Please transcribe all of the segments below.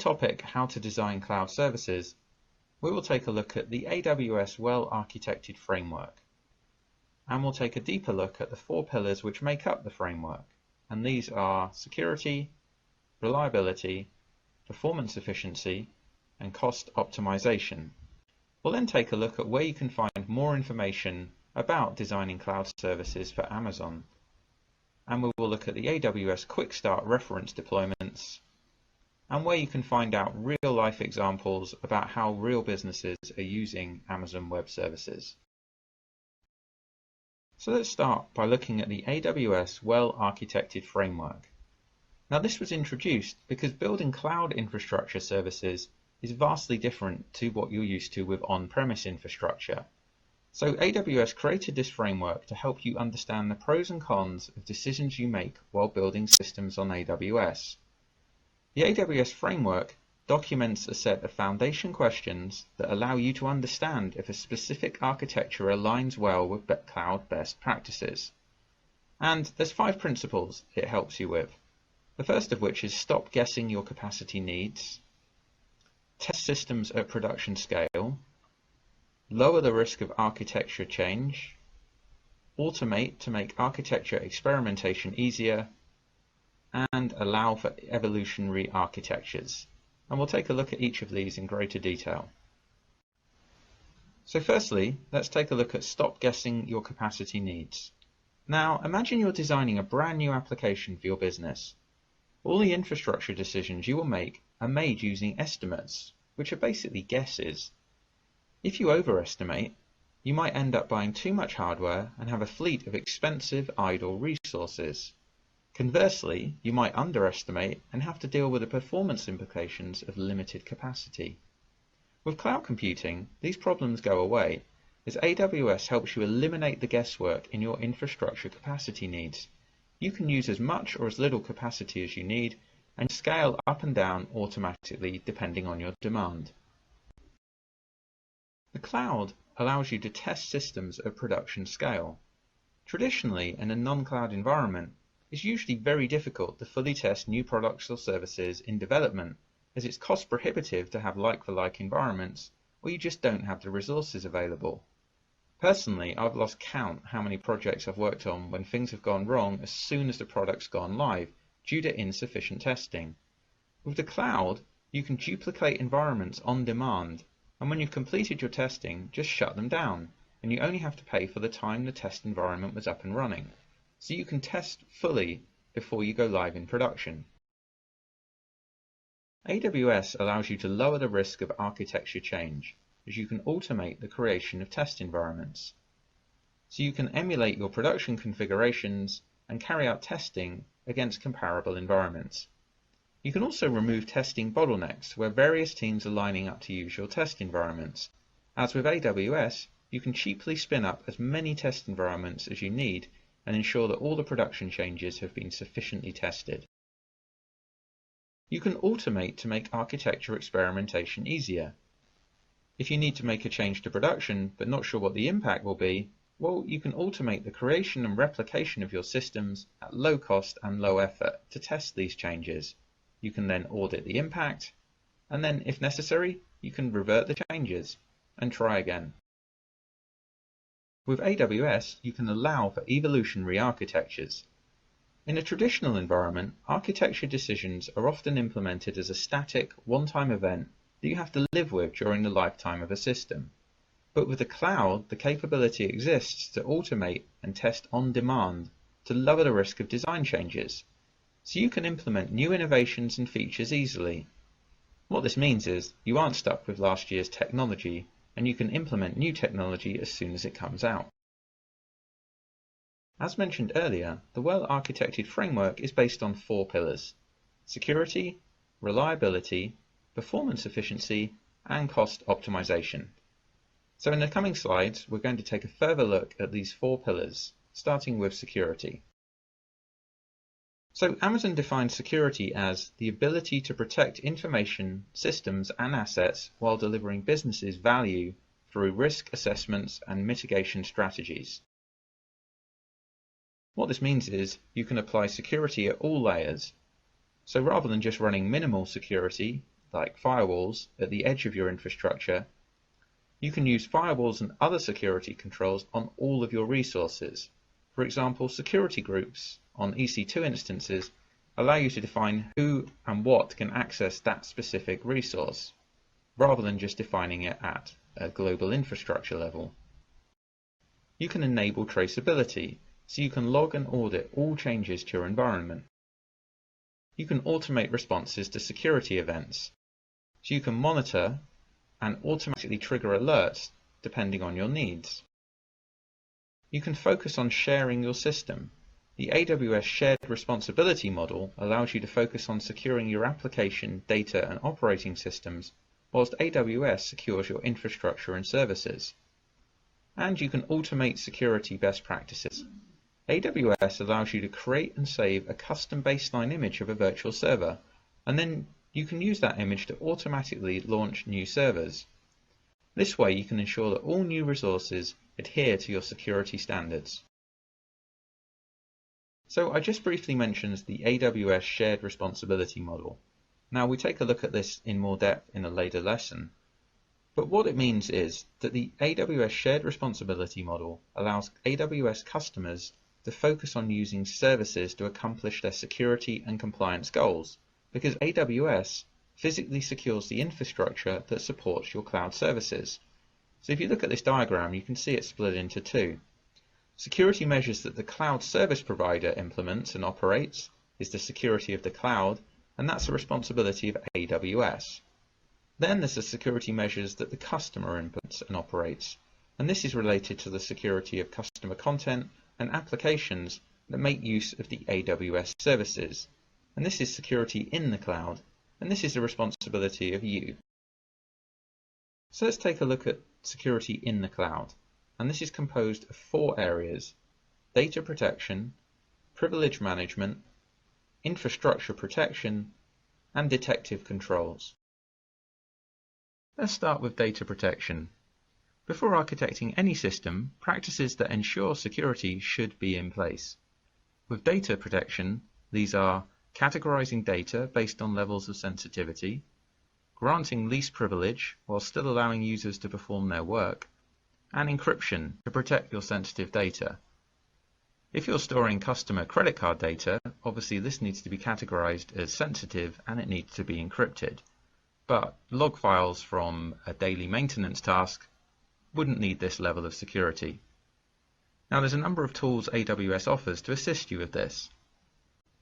topic, how to design cloud services, we will take a look at the AWS Well-Architected Framework. And we'll take a deeper look at the 4 pillars which make up the framework. And these are security, reliability, performance efficiency, and cost optimization. We'll then take a look at where you can find more information about designing cloud services for Amazon. And we will look at the AWS Quick Start reference deployments, and where you can find out real-life examples about how real businesses are using Amazon Web Services. So let's start by looking at the AWS Well-Architected Framework. Now this was introduced because building cloud infrastructure services is vastly different to what you're used to with on-premise infrastructure. So AWS created this framework to help you understand the pros and cons of decisions you make while building systems on AWS. The AWS framework documents a set of foundation questions that allow you to understand if a specific architecture aligns well with cloud best practices. And there's 5 principles it helps you with. The first of which is stop guessing your capacity needs, test systems at production scale, lower the risk of architecture change, automate to make architecture experimentation easier, and allow for evolutionary architectures. And we'll take a look at each of these in greater detail. So firstly, let's take a look at stop guessing your capacity needs. Now imagine you're designing a brand new application for your business. All the infrastructure decisions you will make are made using estimates, which are basically guesses. If you overestimate, you might end up buying too much hardware and have a fleet of expensive idle resources. Conversely, you might underestimate and have to deal with the performance implications of limited capacity. With cloud computing, these problems go away, as AWS helps you eliminate the guesswork in your infrastructure capacity needs. You can use as much or as little capacity as you need and scale up and down automatically depending on your demand. The cloud allows you to test systems at production scale. Traditionally, in a non-cloud environment, it's usually very difficult to fully test new products or services in development, as it's cost prohibitive to have like-for-like environments, or you just don't have the resources available. Personally, I've lost count how many projects I've worked on when things have gone wrong as soon as the product's gone live, due to insufficient testing. With the cloud, you can duplicate environments on demand, and when you've completed your testing, just shut them down, and you only have to pay for the time the test environment was up and running. So you can test fully before you go live in production. AWS allows you to lower the risk of architecture change, as you can automate the creation of test environments. So you can emulate your production configurations and carry out testing against comparable environments. You can also remove testing bottlenecks where various teams are lining up to use your test environments. As with AWS, you can cheaply spin up as many test environments as you need and ensure that all the production changes have been sufficiently tested. You can automate to make architecture experimentation easier. If you need to make a change to production but not sure what the impact will be, well, you can automate the creation and replication of your systems at low cost and low effort to test these changes. You can then audit the impact, and then, if necessary, you can revert the changes and try again. With AWS, you can allow for evolutionary architectures. In a traditional environment, architecture decisions are often implemented as a static, one-time event that you have to live with during the lifetime of a system. But with the cloud, the capability exists to automate and test on demand to lower the risk of design changes. So you can implement new innovations and features easily. What this means is you aren't stuck with last year's technology, and you can implement new technology as soon as it comes out. As mentioned earlier, the Well-Architected Framework is based on 4 pillars: security, reliability, performance efficiency, and cost optimization. So in the coming slides, we're going to take a further look at these 4 pillars, starting with security. So Amazon defines security as the ability to protect information, systems, and assets while delivering businesses value through risk assessments and mitigation strategies. What this means is you can apply security at all layers. So rather than just running minimal security, like firewalls, at the edge of your infrastructure, you can use firewalls and other security controls on all of your resources. For example, security groups on EC2 instances allow you to define who and what can access that specific resource, rather than just defining it at a global infrastructure level. You can enable traceability, so you can log and audit all changes to your environment. You can automate responses to security events, so you can monitor and automatically trigger alerts depending on your needs. You can focus on sharing your system. The AWS Shared Responsibility model allows you to focus on securing your application, data, and operating systems, whilst AWS secures your infrastructure and services. And you can automate security best practices. AWS allows you to create and save a custom baseline image of a virtual server, and then you can use that image to automatically launch new servers. This way you can ensure that all new resources adhere to your security standards. So I just briefly mentioned the AWS Shared Responsibility model. Now we take a look at this in more depth in a later lesson. But what it means is that the AWS Shared Responsibility model allows AWS customers to focus on using services to accomplish their security and compliance goals, because AWS physically secures the infrastructure that supports your cloud services. So if you look at this diagram, you can see it split into two. Security measures that the cloud service provider implements and operates is the security of the cloud, and that's the responsibility of AWS. Then there's the security measures that the customer implements and operates, and this is related to the security of customer content and applications that make use of the AWS services. And this is security in the cloud, and this is the responsibility of you. So let's take a look at security in the cloud, and this is composed of 4 areas: data protection, privilege management, infrastructure protection, and detective controls. Let's start with data protection. Before architecting any system, practices that ensure security should be in place. With data protection, these are categorizing data based on levels of sensitivity, granting least privilege while still allowing users to perform their work, and encryption to protect your sensitive data. If you're storing customer credit card data, obviously this needs to be categorized as sensitive and it needs to be encrypted. But log files from a daily maintenance task wouldn't need this level of security. Now there's a number of tools AWS offers to assist you with this.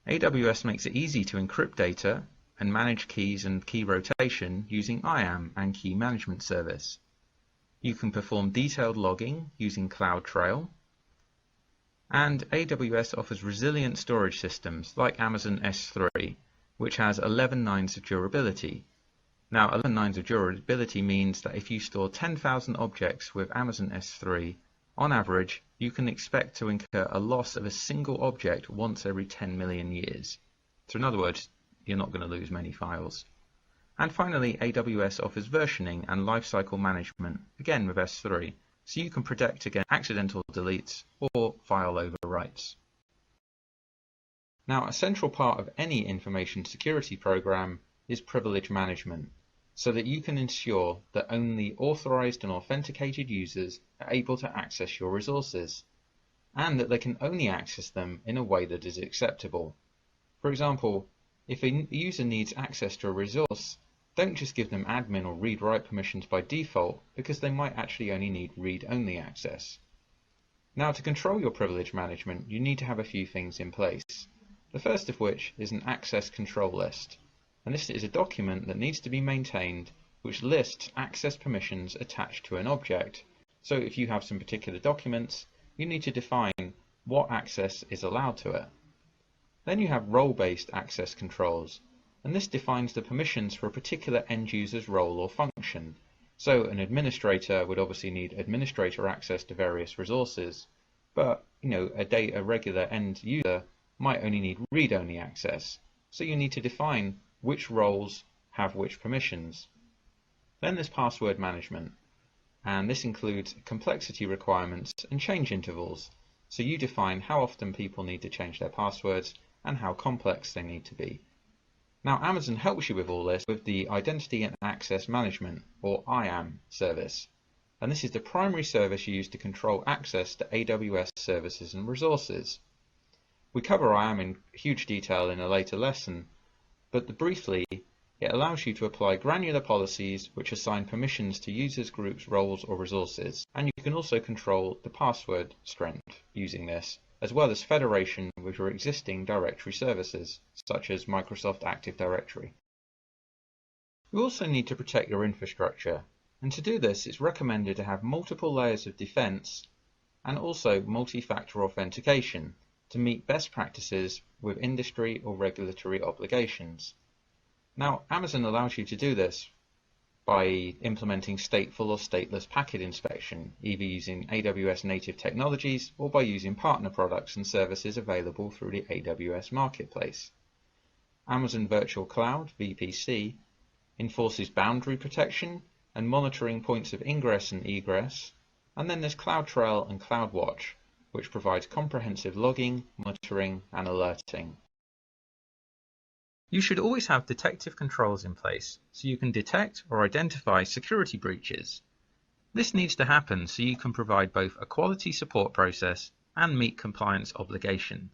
AWS makes it easy to encrypt data and manage keys and key rotation using IAM and Key Management Service. You can perform detailed logging using CloudTrail. And AWS offers resilient storage systems like Amazon S3, which has 11 nines of durability. Now 11 nines of durability means that if you store 10,000 objects with Amazon S3, on average, you can expect to incur a loss of a single object once every 10 million years. So in other words, you're not going to lose many files. And finally, AWS offers versioning and lifecycle management, again with S3, so you can protect against accidental deletes or file overwrites. Now, a central part of any information security program is privilege management, so that you can ensure that only authorized and authenticated users are able to access your resources, and that they can only access them in a way that is acceptable. For example, if a user needs access to a resource, don't just give them admin or read-write permissions by default, because they might actually only need read-only access. Now, to control your privilege management, you need to have a few things in place. The first of which is an access control list. And this is a document that needs to be maintained which lists access permissions attached to an object. So if you have some particular documents, you need to define what access is allowed to it. Then you have role-based access controls, and this defines the permissions for a particular end user's role or function. So an administrator would obviously need administrator access to various resources, but a regular end user might only need read-only access. So you need to define which roles have which permissions. Then there's password management, and this includes complexity requirements and change intervals. So you define how often people need to change their passwords and how complex they need to be. Now, Amazon helps you with all this with the Identity and Access Management, or IAM, service. And this is the primary service used to control access to AWS services and resources. We cover IAM in huge detail in a later lesson, but briefly, it allows you to apply granular policies which assign permissions to users, groups, roles, or resources. And you can also control the password strength using this, as well as federation with your existing directory services, such as Microsoft Active Directory. You also need to protect your infrastructure, and to do this it's recommended to have multiple layers of defense and also multi-factor authentication to meet best practices with industry or regulatory obligations. Now, Amazon allows you to do this by implementing stateful or stateless packet inspection, either using AWS native technologies or by using partner products and services available through the AWS Marketplace. Amazon Virtual Cloud, VPC, enforces boundary protection and monitoring points of ingress and egress, and then there's CloudTrail and CloudWatch, which provides comprehensive logging, monitoring, and alerting. You should always have detective controls in place so you can detect or identify security breaches. This needs to happen so you can provide both a quality support process and meet compliance obligation.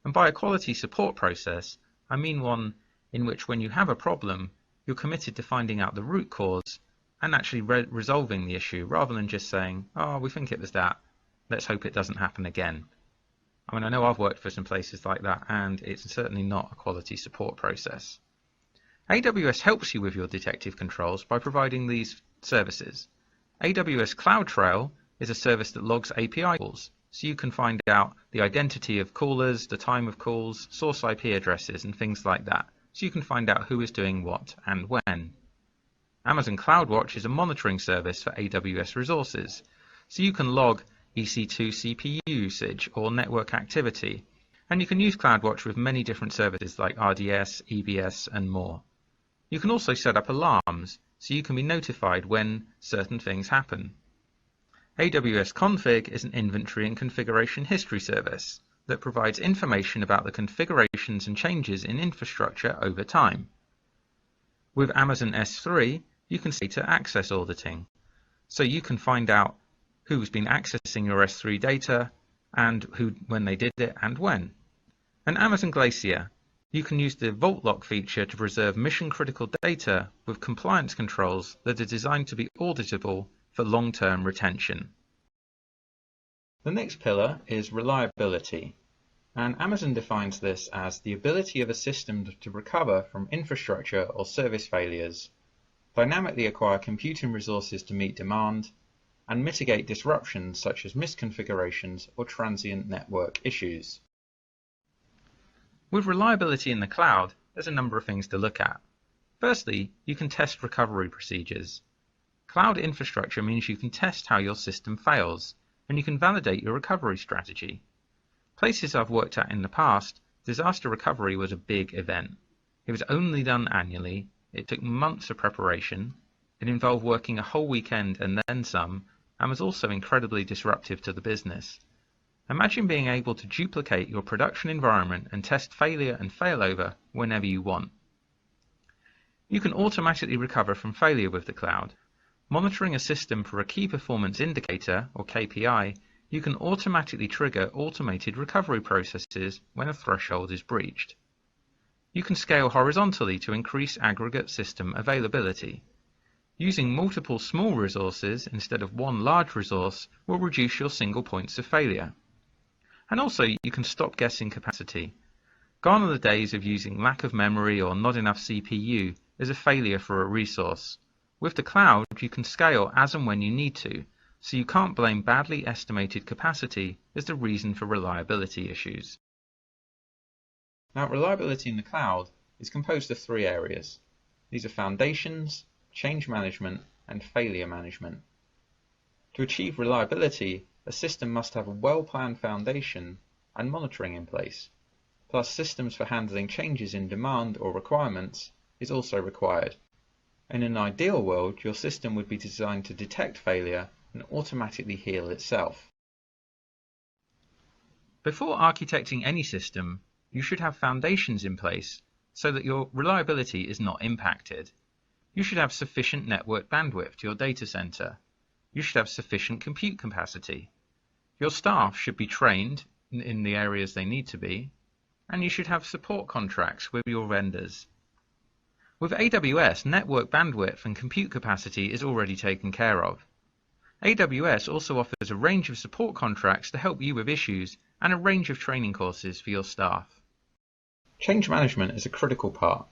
And by a quality support process, I mean one in which when you have a problem, you're committed to finding out the root cause and actually resolving the issue rather than just saying, oh, we think it was that, let's hope it doesn't happen again. I mean, I know I've worked for some places like that, and it's certainly not a quality support process. AWS helps you with your detective controls by providing these services. AWS CloudTrail is a service that logs API calls, so you can find out the identity of callers, the time of calls, source IP addresses, and things like that, so you can find out who is doing what and when. Amazon CloudWatch is a monitoring service for AWS resources, so you can log EC2 CPU usage or network activity, and you can use CloudWatch with many different services like RDS, EBS, and more. You can also set up alarms, so you can be notified when certain things happen. AWS Config is an inventory and configuration history service that provides information about the configurations and changes in infrastructure over time. With Amazon S3, you can see data access auditing, so you can find out who's been accessing your S3 data and when they did it and when. And Amazon Glacier, you can use the Vault Lock feature to preserve mission-critical data with compliance controls that are designed to be auditable for long-term retention. The next pillar is reliability, and Amazon defines this as the ability of a system to recover from infrastructure or service failures, dynamically acquire computing resources to meet demand, and mitigate disruptions such as misconfigurations or transient network issues. With reliability in the cloud, there's a number of things to look at. Firstly, you can test recovery procedures. Cloud infrastructure means you can test how your system fails, and you can validate your recovery strategy. Places I've worked at in the past, disaster recovery was a big event. It was only done annually, it took months of preparation, it involved working a whole weekend and then some, and was also incredibly disruptive to the business. Imagine being able to duplicate your production environment and test failure and failover whenever you want. You can automatically recover from failure with the cloud. Monitoring a system for a key performance indicator, or KPI, you can automatically trigger automated recovery processes when a threshold is breached. You can scale horizontally to increase aggregate system availability. Using multiple small resources instead of one large resource will reduce your single points of failure. And also you can stop guessing capacity. Gone are the days of using lack of memory or not enough CPU as a failure for a resource. With the cloud, you can scale as and when you need to, so you can't blame badly estimated capacity as the reason for reliability issues. Now, reliability in the cloud is composed of three areas. These are foundations, change management, and failure management. To achieve reliability, a system must have a well-planned foundation and monitoring in place, plus systems for handling changes in demand or requirements is also required. In an ideal world, your system would be designed to detect failure and automatically heal itself. Before architecting any system, you should have foundations in place so that your reliability is not impacted. You should have sufficient network bandwidth to your data center. You should have sufficient compute capacity. Your staff should be trained in the areas they need to be, and you should have support contracts with your vendors. With AWS, network bandwidth and compute capacity is already taken care of. AWS also offers a range of support contracts to help you with issues and a range of training courses for your staff. Change management is a critical part.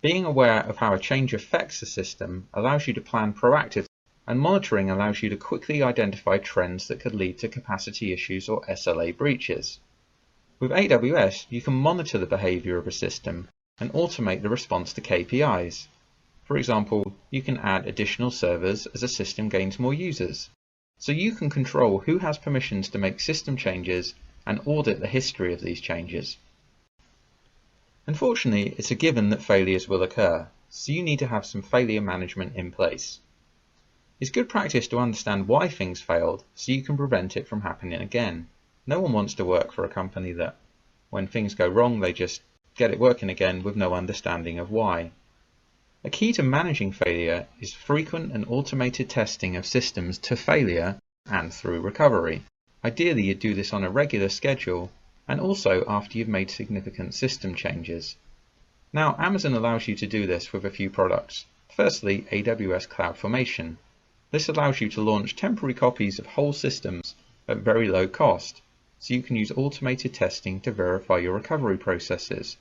Being aware of how a change affects the system allows you to plan proactively, and monitoring allows you to quickly identify trends that could lead to capacity issues or SLA breaches. With AWS, you can monitor the behavior of a system and automate the response to KPIs. For example, you can add additional servers as a system gains more users. So you can control who has permissions to make system changes and audit the history of these changes. Unfortunately, it's a given that failures will occur, so you need to have some failure management in place. It's good practice to understand why things failed so you can prevent it from happening again. No one wants to work for a company that, when things go wrong, they just get it working again with no understanding of why. A key to managing failure is frequent and automated testing of systems to failure and through recovery. Ideally, you do this on a regular schedule and also after you've made significant system changes. Now, Amazon allows you to do this with a few products. Firstly, AWS Cloud Formation. This allows you to launch temporary copies of whole systems at very low cost, so you can use automated testing to verify your recovery processes.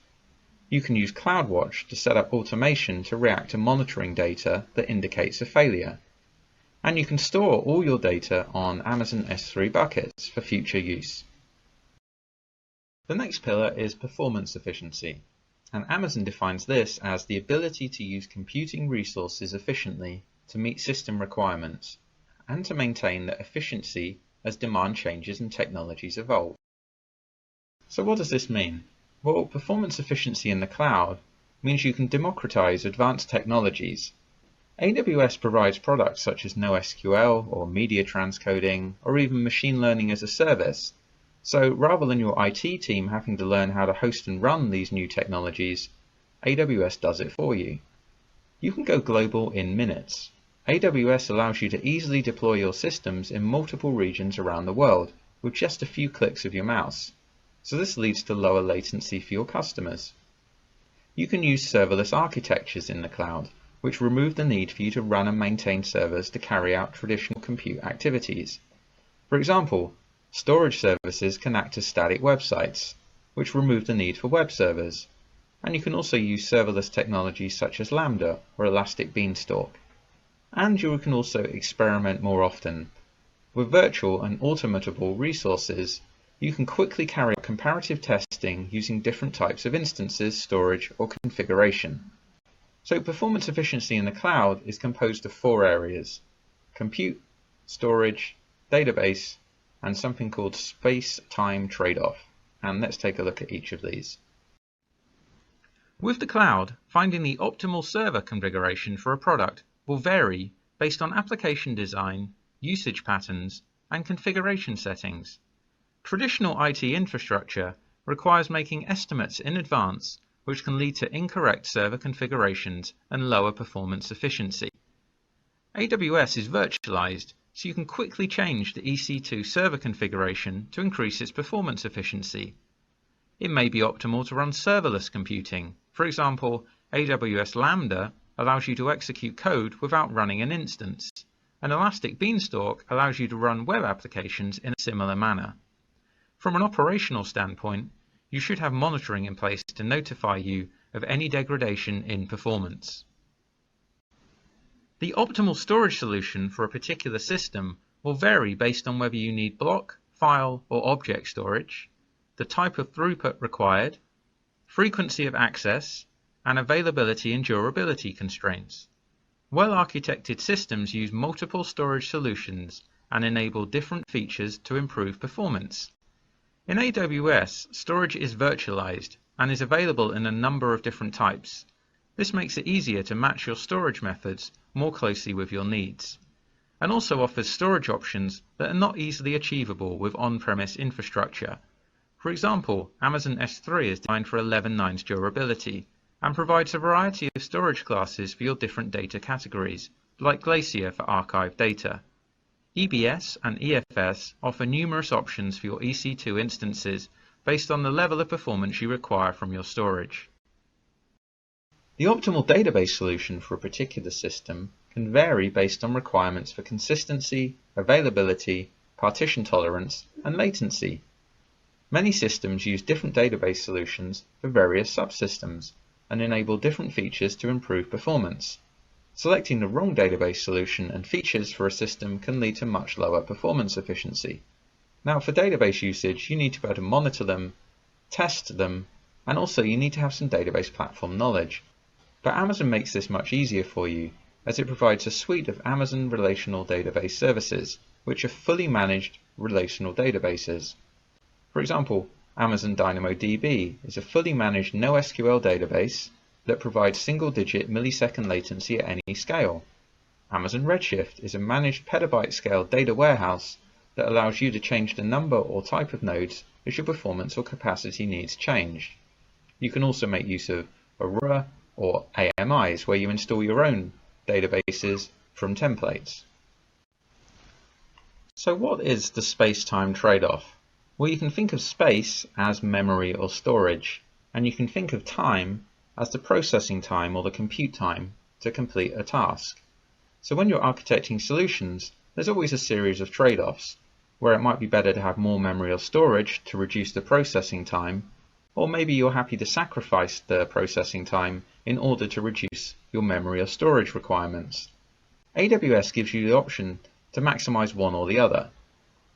You can use CloudWatch to set up automation to react to monitoring data that indicates a failure. And you can store all your data on Amazon S3 buckets for future use. The next pillar is performance efficiency, and Amazon defines this as the ability to use computing resources efficiently to meet system requirements and to maintain that efficiency as demand changes and technologies evolve. So what does this mean? Well, performance efficiency in the cloud means you can democratize advanced technologies. AWS provides products such as NoSQL or media transcoding or even machine learning as a service. So rather than your IT team having to learn how to host and run these new technologies, AWS does it for you. You can go global in minutes. AWS allows you to easily deploy your systems in multiple regions around the world with just a few clicks of your mouse. So this leads to lower latency for your customers. You can use serverless architectures in the cloud, which remove the need for you to run and maintain servers to carry out traditional compute activities. For example, storage services can act as static websites, which remove the need for web servers. And you can also use serverless technologies such as Lambda or Elastic Beanstalk. And you can also experiment more often. With virtual and automatable resources, you can quickly carry out comparative testing using different types of instances, storage, or configuration. So performance efficiency in the cloud is composed of 4 areas: compute, storage, database, and something called space-time trade-off. And let's take a look at each of these. With the cloud, finding the optimal server configuration for a product will vary based on application design, usage patterns, and configuration settings. Traditional IT infrastructure requires making estimates in advance, which can lead to incorrect server configurations and lower performance efficiency. AWS is virtualized, so you can quickly change the EC2 server configuration to increase its performance efficiency. It may be optimal to run serverless computing. For example, AWS Lambda allows you to execute code without running an instance, and Elastic Beanstalk allows you to run web applications in a similar manner. From an operational standpoint, you should have monitoring in place to notify you of any degradation in performance. The optimal storage solution for a particular system will vary based on whether you need block, file, or object storage, the type of throughput required, frequency of access, and availability and durability constraints. Well-architected systems use multiple storage solutions and enable different features to improve performance. In AWS, storage is virtualized and is available in a number of different types. This makes it easier to match your storage methods more closely with your needs, and also offers storage options that are not easily achievable with on-premise infrastructure. For example, Amazon S3 is designed for 11 nines durability, and provides a variety of storage classes for your different data categories, like Glacier for archived data. EBS and EFS offer numerous options for your EC2 instances based on the level of performance you require from your storage. The optimal database solution for a particular system can vary based on requirements for consistency, availability, partition tolerance, and latency. Many systems use different database solutions for various subsystems and enable different features to improve performance. Selecting the wrong database solution and features for a system can lead to much lower performance efficiency. Now, for database usage, you need to be able to monitor them, test them, and also you need to have some database platform knowledge. But Amazon makes this much easier for you, as it provides a suite of Amazon Relational Database Services, which are fully managed relational databases. For example, Amazon DynamoDB is a fully managed NoSQL database that provides single-digit millisecond latency at any scale. Amazon Redshift is a managed petabyte-scale data warehouse that allows you to change the number or type of nodes as your performance or capacity needs change. You can also make use of Aurora or AMIs, where you install your own databases from templates. So what is the space-time trade-off? Well, you can think of space as memory or storage, and you can think of time as the processing time or the compute time to complete a task. So when you're architecting solutions, there's always a series of trade-offs, where it might be better to have more memory or storage to reduce the processing time, or maybe you're happy to sacrifice the processing time in order to reduce your memory or storage requirements. AWS gives you the option to maximize one or the other.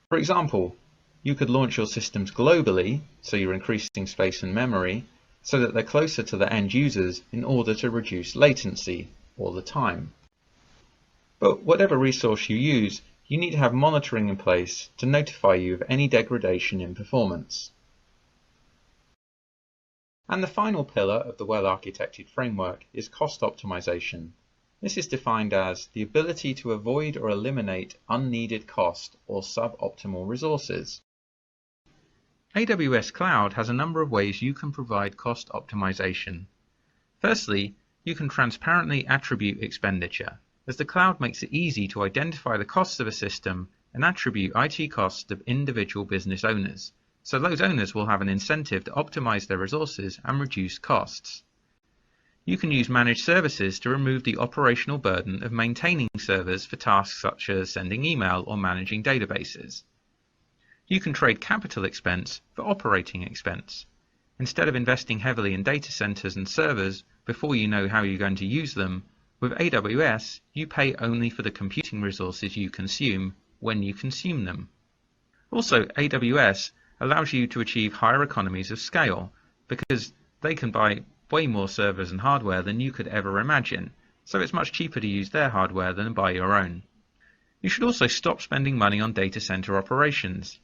For example, you could launch your systems globally, so you're increasing space and memory, so that they're closer to the end users in order to reduce latency, or the time. But whatever resource you use, you need to have monitoring in place to notify you of any degradation in performance. And the final pillar of the well-architected framework is cost optimization. This is defined as the ability to avoid or eliminate unneeded cost or suboptimal resources. AWS Cloud has a number of ways you can provide cost optimization. Firstly, you can transparently attribute expenditure, as the cloud makes it easy to identify the costs of a system and attribute IT costs of individual business owners, so those owners will have an incentive to optimize their resources and reduce costs. You can use managed services to remove the operational burden of maintaining servers for tasks such as sending email or managing databases. You can trade capital expense for operating expense. Instead of investing heavily in data centers and servers before you know how you're going to use them, with AWS, you pay only for the computing resources you consume when you consume them. Also, AWS allows you to achieve higher economies of scale because they can buy way more servers and hardware than you could ever imagine, so it's much cheaper to use their hardware than buy your own. You should also stop spending money on data center operations.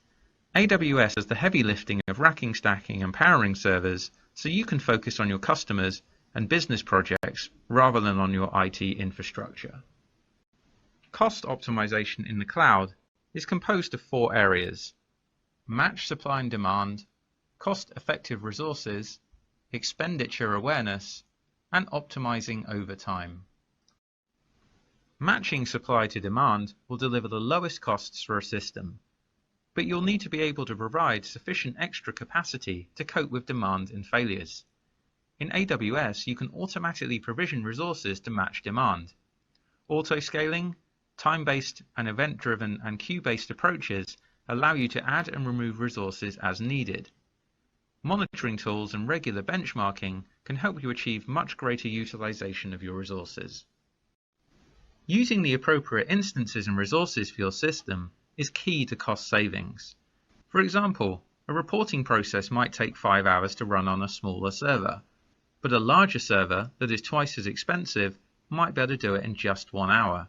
AWS has the heavy lifting of racking, stacking and powering servers, so you can focus on your customers and business projects rather than on your IT infrastructure. Cost optimization in the cloud is composed of 4 areas: match supply and demand, cost-effective resources, expenditure awareness, and optimizing over time. Matching supply to demand will deliver the lowest costs for a system, but you'll need to be able to provide sufficient extra capacity to cope with demand and failures. In AWS, you can automatically provision resources to match demand. Auto-scaling, time-based and event-driven and queue-based approaches allow you to add and remove resources as needed. Monitoring tools and regular benchmarking can help you achieve much greater utilization of your resources. Using the appropriate instances and resources for your system is key to cost savings. For example, a reporting process might take 5 hours to run on a smaller server, but a larger server that is twice as expensive might be able to do it in just 1 hour.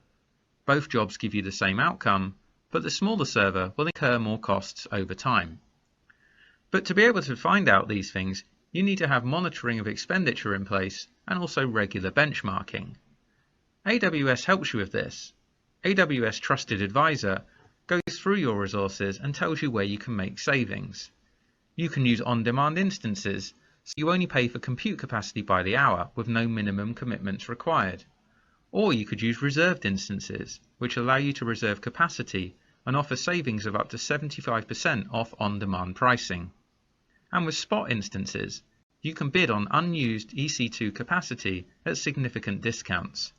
Both jobs give you the same outcome, but the smaller server will incur more costs over time. But to be able to find out these things, you need to have monitoring of expenditure in place and also regular benchmarking. AWS helps you with this. AWS Trusted Advisor goes through your resources and tells you where you can make savings. You can use on-demand instances, so you only pay for compute capacity by the hour with no minimum commitments required. Or you could use reserved instances, which allow you to reserve capacity and offer savings of up to 75% off on-demand pricing. And with spot instances, you can bid on unused EC2 capacity at significant discounts.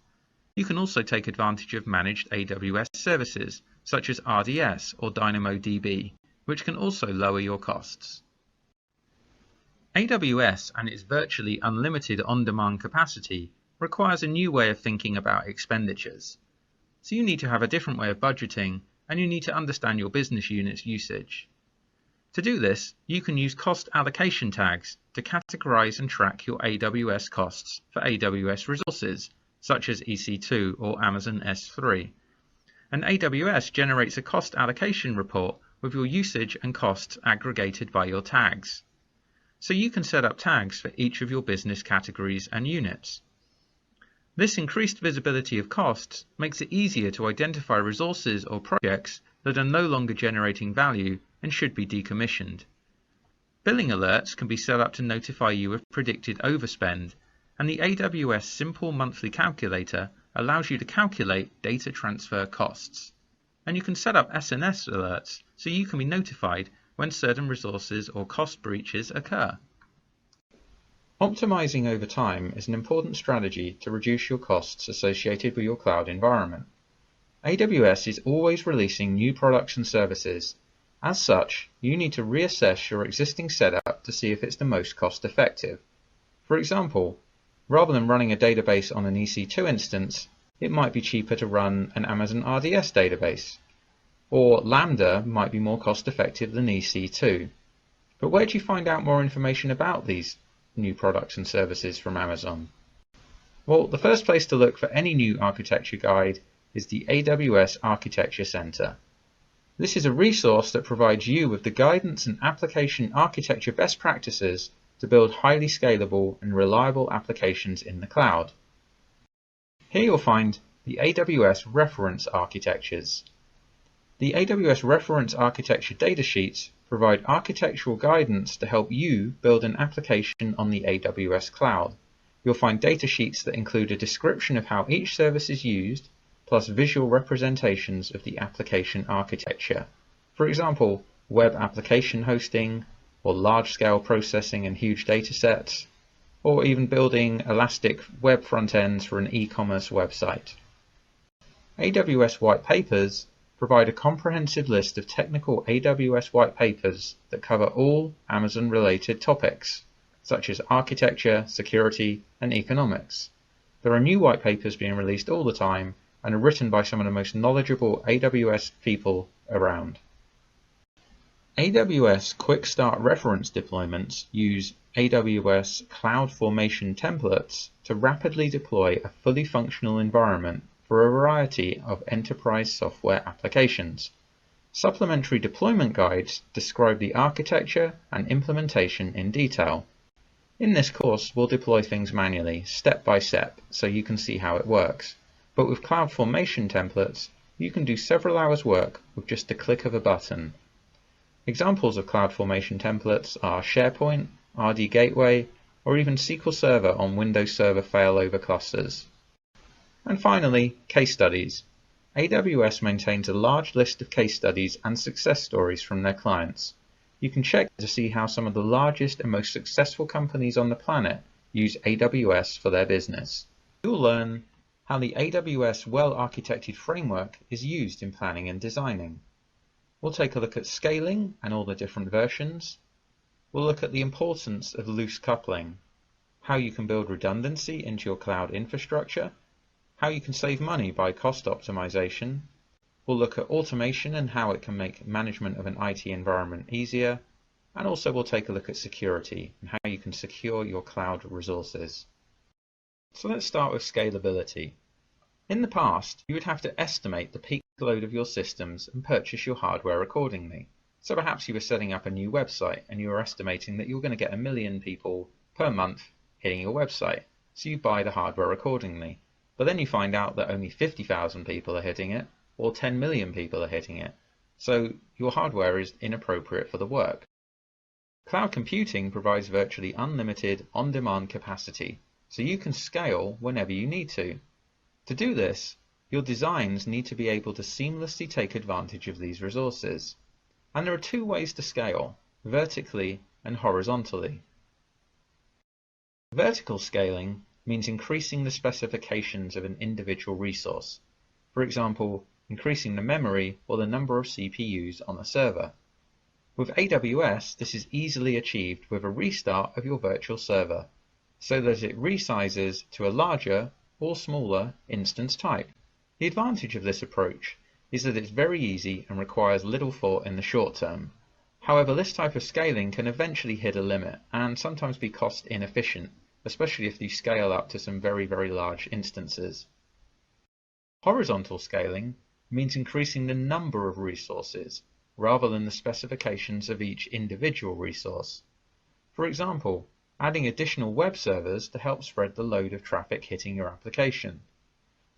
You can also take advantage of managed AWS services, such as RDS or DynamoDB, which can also lower your costs. AWS and its virtually unlimited on-demand capacity requires a new way of thinking about expenditures. So you need to have a different way of budgeting, and you need to understand your business unit's usage. To do this, you can use cost allocation tags to categorize and track your AWS costs for AWS resources, such as EC2 or Amazon S3. And AWS generates a cost allocation report with your usage and costs aggregated by your tags. So you can set up tags for each of your business categories and units. This increased visibility of costs makes it easier to identify resources or projects that are no longer generating value and should be decommissioned. Billing alerts can be set up to notify you of predicted overspend, and the AWS Simple Monthly Calculator allows you to calculate data transfer costs. And you can set up SNS alerts so you can be notified when certain resources or cost breaches occur. Optimizing over time is an important strategy to reduce your costs associated with your cloud environment. AWS is always releasing new products and services. As such, you need to reassess your existing setup to see if it's the most cost-effective. For example, rather than running a database on an EC2 instance, it might be cheaper to run an Amazon RDS database. Or Lambda might be more cost-effective than EC2. But where do you find out more information about these new products and services from Amazon? Well, the first place to look for any new architecture guide is the AWS Architecture Center. This is a resource that provides you with the guidance and application architecture best practices to build highly scalable and reliable applications in the cloud. Here you'll find the AWS Reference Architectures. The AWS Reference Architecture datasheets provide architectural guidance to help you build an application on the AWS Cloud. You'll find datasheets that include a description of how each service is used, plus visual representations of the application architecture. For example, web application hosting, or large-scale processing and huge datasets, or even building elastic web front ends for an e-commerce website. AWS Whitepapers provide a comprehensive list of technical AWS whitepapers that cover all Amazon-related topics, such as architecture, security, and economics. There are new whitepapers being released all the time and are written by some of the most knowledgeable AWS people around. AWS Quick Start reference deployments use AWS Cloud Formation templates to rapidly deploy a fully functional environment for a variety of enterprise software applications. Supplementary deployment guides describe the architecture and implementation in detail. In this course, we'll deploy things manually, step by step, so you can see how it works. But with Cloud Formation templates, you can do several hours work with just the click of a button. Examples of Cloud Formation templates are SharePoint, RD Gateway, or even SQL Server on Windows Server failover clusters. And finally, case studies. AWS maintains a large list of case studies and success stories from their clients. You can check to see how some of the largest and most successful companies on the planet use AWS for their business. You'll learn how the AWS Well-Architected Framework is used in planning and designing. We'll take a look at scaling and all the different versions. We'll look at the importance of loose coupling, how you can build redundancy into your cloud infrastructure, how you can save money by cost optimization. We'll look at automation and how it can make management of an IT environment easier. And also we'll take a look at security and how you can secure your cloud resources. So let's start with scalability. In the past, you would have to estimate the peak load of your systems and purchase your hardware accordingly. So perhaps you were setting up a new website and you were estimating that you're going to get 1 million people per month hitting your website. So you buy the hardware accordingly. But then you find out that only 50,000 people are hitting it, or 10 million people are hitting it. So your hardware is inappropriate for the work. Cloud computing provides virtually unlimited on-demand capacity, so you can scale whenever you need to. To do this, your designs need to be able to seamlessly take advantage of these resources. And there are two ways to scale, vertically and horizontally. Vertical scaling means increasing the specifications of an individual resource. For example, increasing the memory or the number of CPUs on a server. With AWS, this is easily achieved with a restart of your virtual server, so that it resizes to a larger or smaller instance type. The advantage of this approach is that it's very easy and requires little thought in the short term. However, this type of scaling can eventually hit a limit and sometimes be cost inefficient, especially if you scale up to some very large instances. Horizontal scaling means increasing the number of resources rather than the specifications of each individual resource. For example, adding additional web servers to help spread the load of traffic hitting your application.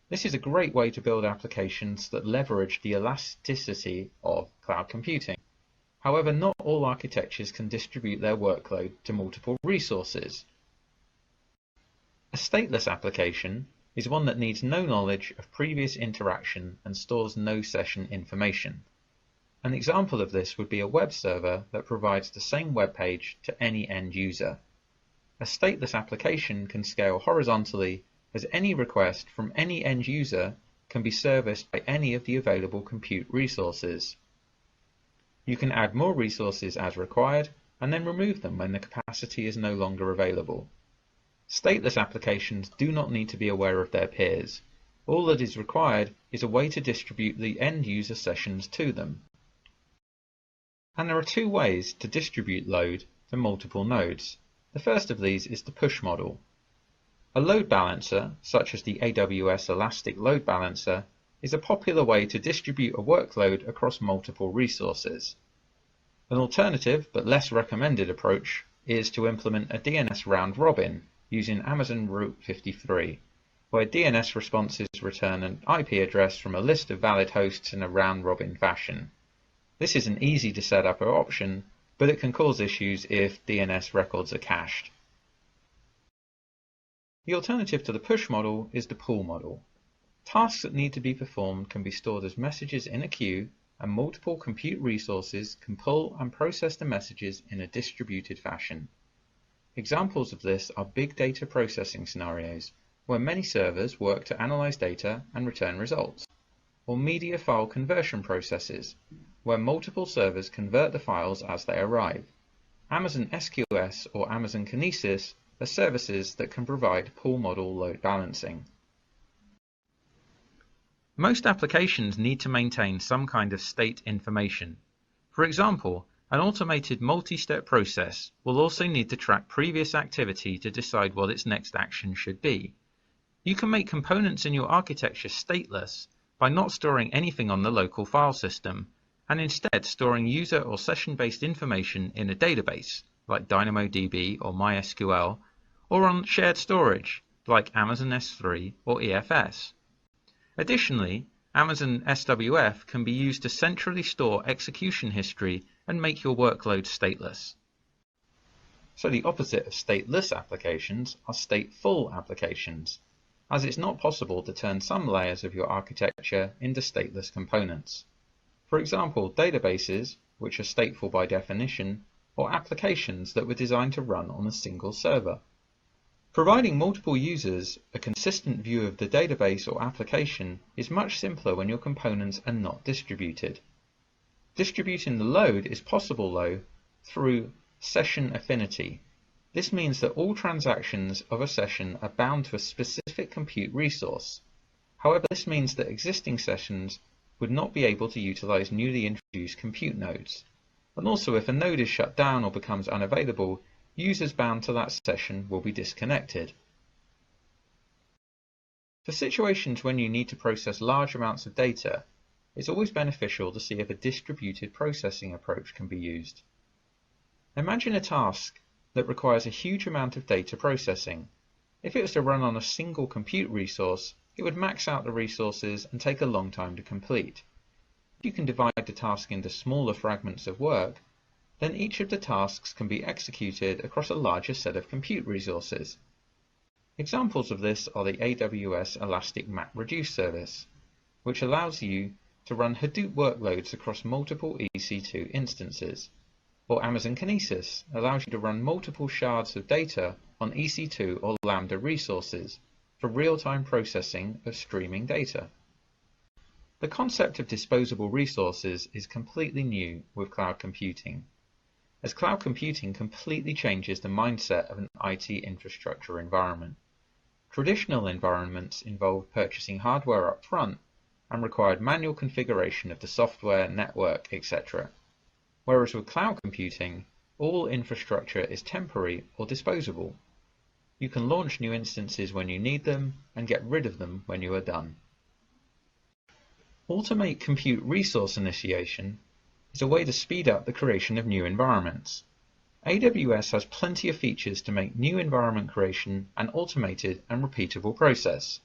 This is a great way to build applications that leverage the elasticity of cloud computing. However, not all architectures can distribute their workload to multiple resources. A stateless application is one that needs no knowledge of previous interaction and stores no session information. An example of this would be a web server that provides the same web page to any end user. A stateless application can scale horizontally as any request from any end user can be serviced by any of the available compute resources. You can add more resources as required and then remove them when the capacity is no longer available. Stateless applications do not need to be aware of their peers. All that is required is a way to distribute the end user sessions to them. And there are two ways to distribute load to multiple nodes. The first of these is the push model. A load balancer, such as the AWS Elastic Load Balancer, is a popular way to distribute a workload across multiple resources. An alternative, but less recommended approach, is to implement a DNS round robin using Amazon Route 53, where DNS responses return an IP address from a list of valid hosts in a round robin fashion. This is an easy to set up option, but it can cause issues if DNS records are cached. The alternative to the push model is the pull model. Tasks that need to be performed can be stored as messages in a queue, and multiple compute resources can pull and process the messages in a distributed fashion. Examples of this are big data processing scenarios, where many servers work to analyze data and return results, or media file conversion processes, where multiple servers convert the files as they arrive. Amazon SQS or Amazon Kinesis are services that can provide pull model load balancing. Most applications need to maintain some kind of state information. For example, an automated multi-step process will also need to track previous activity to decide what its next action should be. You can make components in your architecture stateless by not storing anything on the local file system, and instead storing user or session-based information in a database, like DynamoDB or MySQL, or on shared storage, like Amazon S3 or EFS. Additionally, Amazon SWF can be used to centrally store execution history and make your workload stateless. So the opposite of stateless applications are stateful applications, as it's not possible to turn some layers of your architecture into stateless components. For example, databases, which are stateful by definition, or applications that were designed to run on a single server. Providing multiple users a consistent view of the database or application is much simpler when your components are not distributed. Distributing the load is possible, though, through session affinity. This means that all transactions of a session are bound to a specific compute resource. However, this means that existing sessions would not be able to utilize newly introduced compute nodes. And also, if a node is shut down or becomes unavailable, users bound to that session will be disconnected. For situations when you need to process large amounts of data, it's always beneficial to see if a distributed processing approach can be used. Imagine a task that requires a huge amount of data processing. If it was to run on a single compute resource, it would max out the resources and take a long time to complete. If you can divide the task into smaller fragments of work, then each of the tasks can be executed across a larger set of compute resources. Examples of this are the AWS Elastic MapReduce service, which allows you to run Hadoop workloads across multiple EC2 instances, or Amazon Kinesis allows you to run multiple shards of data on EC2 or Lambda resources for real-time processing of streaming data. The concept of disposable resources is completely new with cloud computing, as cloud computing completely changes the mindset of an IT infrastructure environment. Traditional environments involved purchasing hardware up front and required manual configuration of the software, network, etc. Whereas with cloud computing, all infrastructure is temporary or disposable. You can launch new instances when you need them and get rid of them when you are done. Automate compute resource initiation is a way to speed up the creation of new environments. AWS has plenty of features to make new environment creation an automated and repeatable process.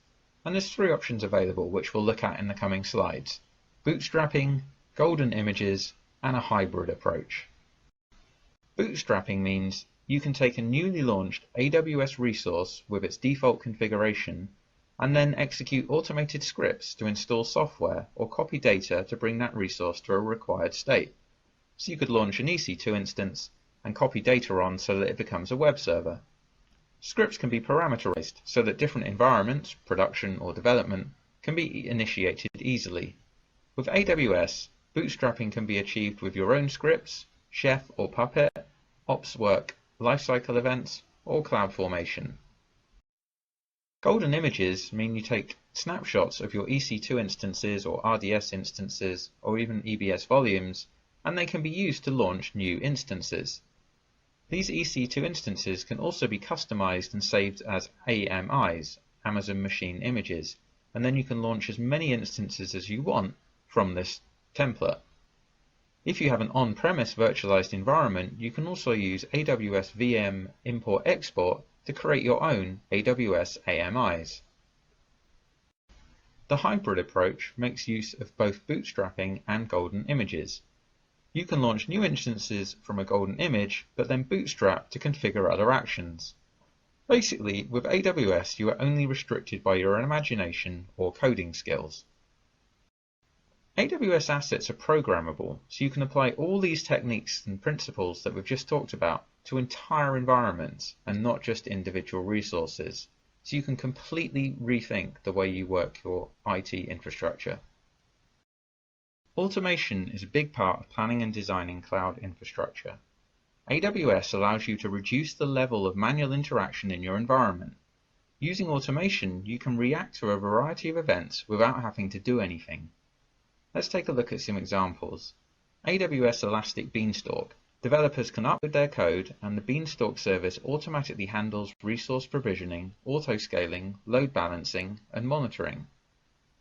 And there's 3 options available which we'll look at in the coming slides: bootstrapping, golden images, and a hybrid approach. Bootstrapping means you can take a newly launched AWS resource with its default configuration and then execute automated scripts to install software or copy data to bring that resource to a required state. So you could launch an EC2 instance and copy data on so that it becomes a web server. Scripts can be parameterized so that different environments, production or development, can be initiated easily. With AWS, bootstrapping can be achieved with your own scripts, Chef or Puppet, ops work, lifecycle events, or CloudFormation. Golden images mean you take snapshots of your EC2 instances or RDS instances or even EBS volumes, and they can be used to launch new instances. These EC2 instances can also be customized and saved as AMIs, Amazon Machine Images, and then you can launch as many instances as you want from this template. If you have an on-premise virtualized environment, you can also use AWS VM Import-Export to create your own AWS AMIs. The hybrid approach makes use of both bootstrapping and golden images. You can launch new instances from a golden image, but then bootstrap to configure other actions. Basically, with AWS, you are only restricted by your imagination or coding skills. AWS assets are programmable, so you can apply all these techniques and principles that we've just talked about to entire environments and not just individual resources, so you can completely rethink the way you work your IT infrastructure. Automation is a big part of planning and designing cloud infrastructure. AWS allows you to reduce the level of manual interaction in your environment. Using automation, you can react to a variety of events without having to do anything. Let's take a look at some examples. AWS Elastic Beanstalk. Developers can upload their code and the Beanstalk service automatically handles resource provisioning, auto-scaling, load balancing, and monitoring.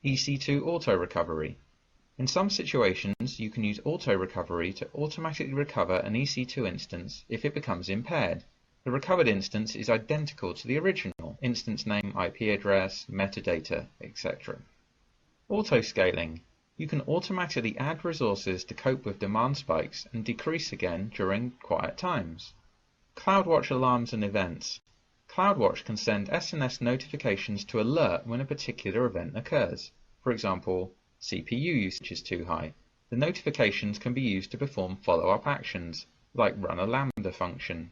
EC2 Auto Recovery. In some situations, you can use auto recovery to automatically recover an EC2 instance if it becomes impaired. The recovered instance is identical to the original, instance name, IP address, metadata, etc. Auto-scaling. You can automatically add resources to cope with demand spikes and decrease again during quiet times. CloudWatch alarms and events. CloudWatch can send SNS notifications to alert when a particular event occurs. For example, CPU usage is too high. The notifications can be used to perform follow-up actions, like run a Lambda function.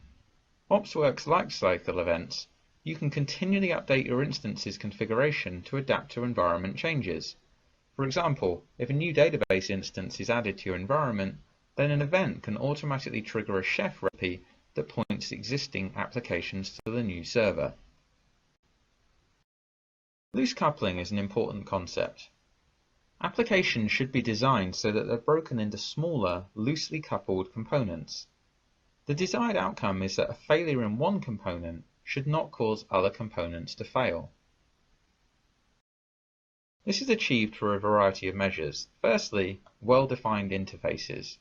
OpsWorks lifecycle events. You can continually update your instance's configuration to adapt to environment changes. For example, if a new database instance is added to your environment, then an event can automatically trigger a chef recipe that points existing applications to the new server. Loose coupling is an important concept. Applications should be designed so that they're broken into smaller, loosely coupled components. The desired outcome is that a failure in one component should not cause other components to fail. This is achieved through a variety of measures. Firstly, well-defined interfaces.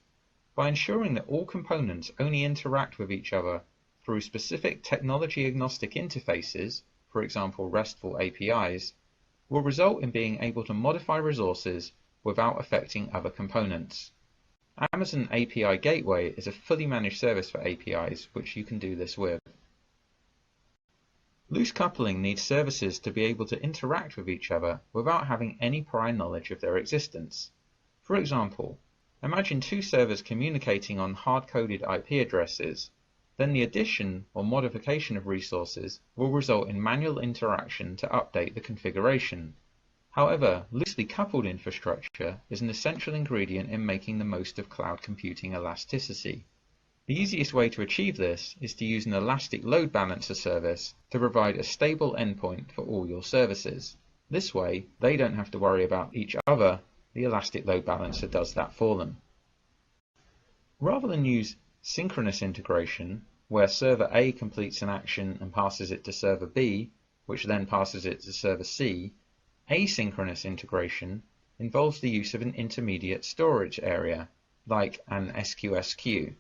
By ensuring that all components only interact with each other through specific technology-agnostic interfaces, for example RESTful APIs, will result in being able to modify resources without affecting other components. Amazon API Gateway is a fully managed service for APIs, which you can do this with. Loose coupling needs services to be able to interact with each other without having any prior knowledge of their existence. For example, imagine two servers communicating on hard-coded IP addresses. Then the addition or modification of resources will result in manual interaction to update the configuration. However, loosely coupled infrastructure is an essential ingredient in making the most of cloud computing elasticity. The easiest way to achieve this is to use an elastic load balancer service to provide a stable endpoint for all your services. This way, they don't have to worry about each other, the elastic load balancer does that for them. Rather than use synchronous integration, where server A completes an action and passes it to server B, which then passes it to server C, asynchronous integration involves the use of an intermediate storage area, like an SQS queue.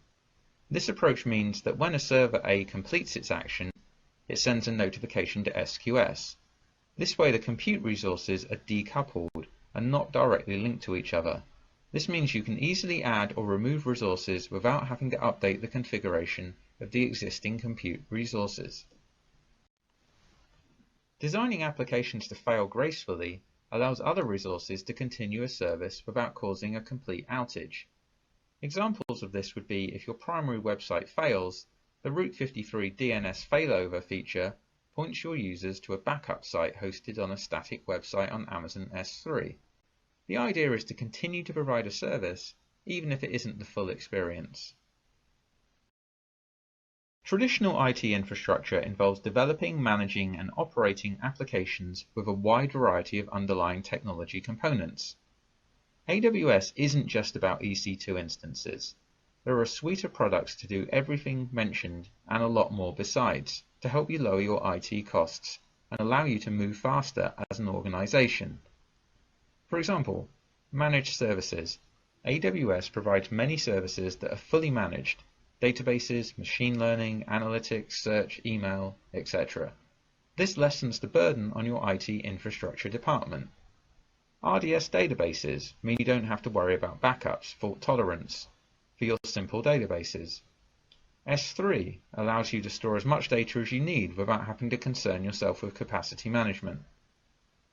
This approach means that when a server A completes its action, it sends a notification to SQS. This way the compute resources are decoupled and not directly linked to each other. This means you can easily add or remove resources without having to update the configuration of the existing compute resources. Designing applications to fail gracefully allows other resources to continue a service without causing a complete outage. Examples of this would be if your primary website fails, the Route 53 DNS failover feature points your users to a backup site hosted on a static website on Amazon S3. The idea is to continue to provide a service even if it isn't the full experience. Traditional IT infrastructure involves developing, managing, and operating applications with a wide variety of underlying technology components. AWS isn't just about EC2 instances. There are a suite of products to do everything mentioned and a lot more besides, to help you lower your IT costs and allow you to move faster as an organization. For example, managed services. AWS provides many services that are fully managed: databases, machine learning, analytics, search, email, etc. This lessens the burden on your IT infrastructure department. RDS databases mean you don't have to worry about backups, fault tolerance for your simple databases. S3 allows you to store as much data as you need without having to concern yourself with capacity management.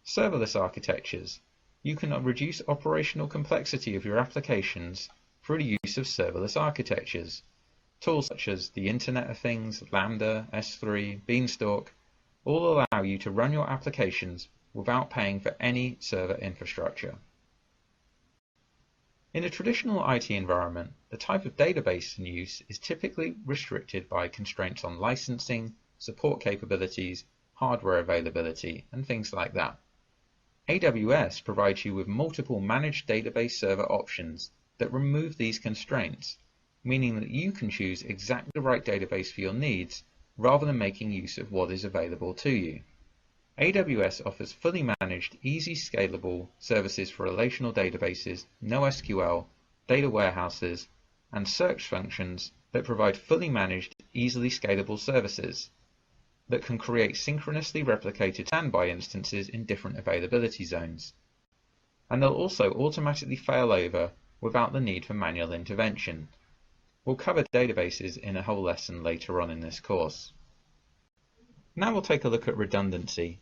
Serverless architectures. You can reduce operational complexity of your applications through the use of serverless architectures. Tools such as the Internet of Things, Lambda, S3, Beanstalk all allow you to run your applications without paying for any server infrastructure. In a traditional IT environment, the type of database in use is typically restricted by constraints on licensing, support capabilities, hardware availability, and things like that. AWS provides you with multiple managed database server options that remove these constraints, meaning that you can choose exactly the right database for your needs rather than making use of what is available to you. AWS offers fully managed, easy scalable services for relational databases, NoSQL, data warehouses, and search functions that provide fully managed, easily scalable services that can create synchronously replicated standby instances in different availability zones. And they'll also automatically fail over without the need for manual intervention. We'll cover databases in a whole lesson later on in this course. Now we'll take a look at redundancy.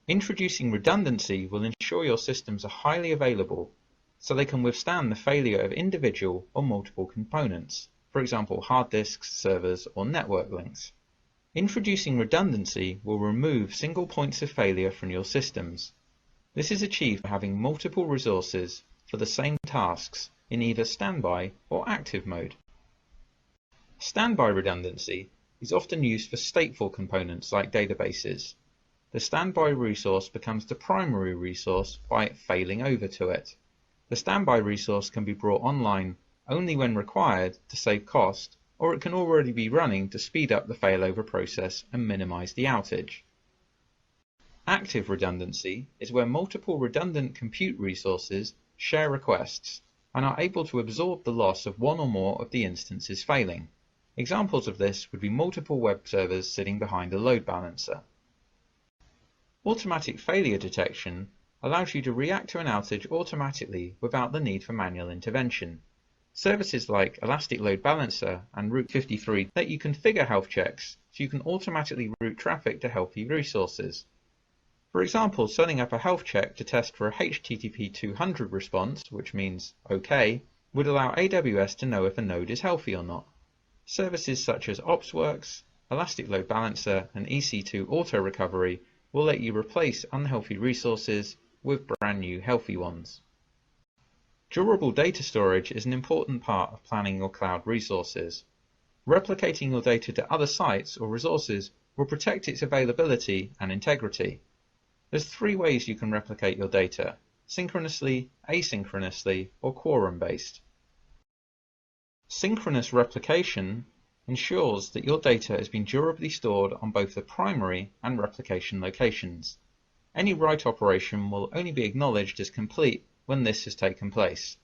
Introducing redundancy will ensure your systems are highly available so they can withstand the failure of individual or multiple components, for example hard disks, servers, or network links. Introducing redundancy will remove single points of failure from your systems. This is achieved by having multiple resources for the same tasks in either standby or active mode. Standby redundancy is often used for stateful components like databases. The standby resource becomes the primary resource by it failing over to it. The standby resource can be brought online only when required to save cost, or it can already be running to speed up the failover process and minimize the outage. Active redundancy is where multiple redundant compute resources share requests and are able to absorb the loss of one or more of the instances failing. Examples of this would be multiple web servers sitting behind a load balancer. Automatic failure detection allows you to react to an outage automatically without the need for manual intervention. Services like Elastic Load Balancer and Route 53 let you configure health checks so you can automatically route traffic to healthy resources. For example, setting up a health check to test for a HTTP 200 response, which means OK, would allow AWS to know if a node is healthy or not. Services such as OpsWorks, Elastic Load Balancer, and EC2 Auto Recovery will let you replace unhealthy resources with brand new healthy ones. Durable data storage is an important part of planning your cloud resources. Replicating your data to other sites or resources will protect its availability and integrity. There's 3 ways you can replicate your data: synchronously, asynchronously, or quorum-based. Synchronous replication ensures that your data has been durably stored on both the primary and replication locations. Any write operation will only be acknowledged as complete when this has taken place.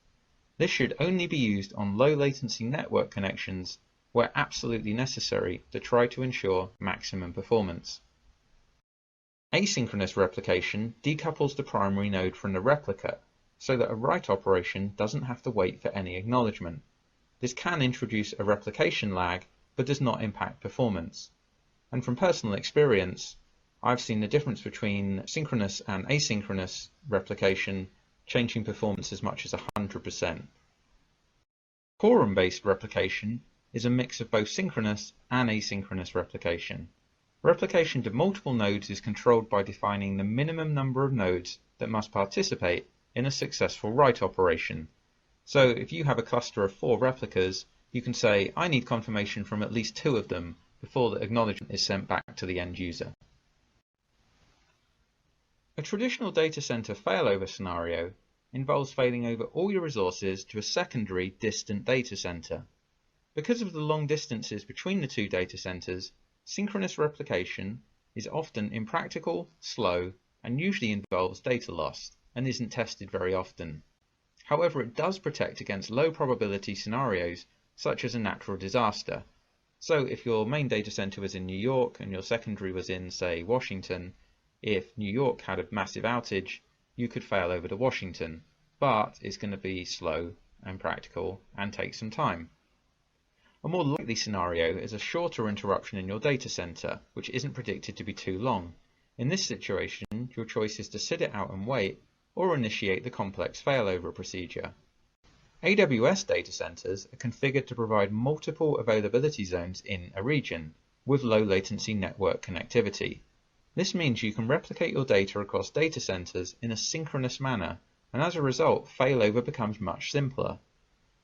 This should only be used on low latency network connections where absolutely necessary to try to ensure maximum performance. Asynchronous replication decouples the primary node from the replica so that a write operation doesn't have to wait for any acknowledgement. This can introduce a replication lag but does not impact performance. And from personal experience, I've seen the difference between synchronous and asynchronous replication changing performance as much as 100%. Quorum-based replication is a mix of both synchronous and asynchronous replication. Replication to multiple nodes is controlled by defining the minimum number of nodes that must participate in a successful write operation. So if you have a cluster of 4 replicas, you can say, I need confirmation from at least 2 of them before the acknowledgement is sent back to the end user. A traditional data center failover scenario involves failing over all your resources to a secondary distant data center. Because of the long distances between the 2 data centers, synchronous replication is often impractical, slow, and usually involves data loss and isn't tested very often. However, it does protect against low probability scenarios such as a natural disaster. So if your main data center was in New York and your secondary was in, say, Washington, if New York had a massive outage, you could fail over to Washington, but it's going to be slow and practical and take some time. A more likely scenario is a shorter interruption in your data center, which isn't predicted to be too long. In this situation, your choice is to sit it out and wait, or initiate the complex failover procedure. AWS data centers are configured to provide multiple availability zones in a region, with low latency network connectivity. This means you can replicate your data across data centers in a synchronous manner, and as a result, failover becomes much simpler.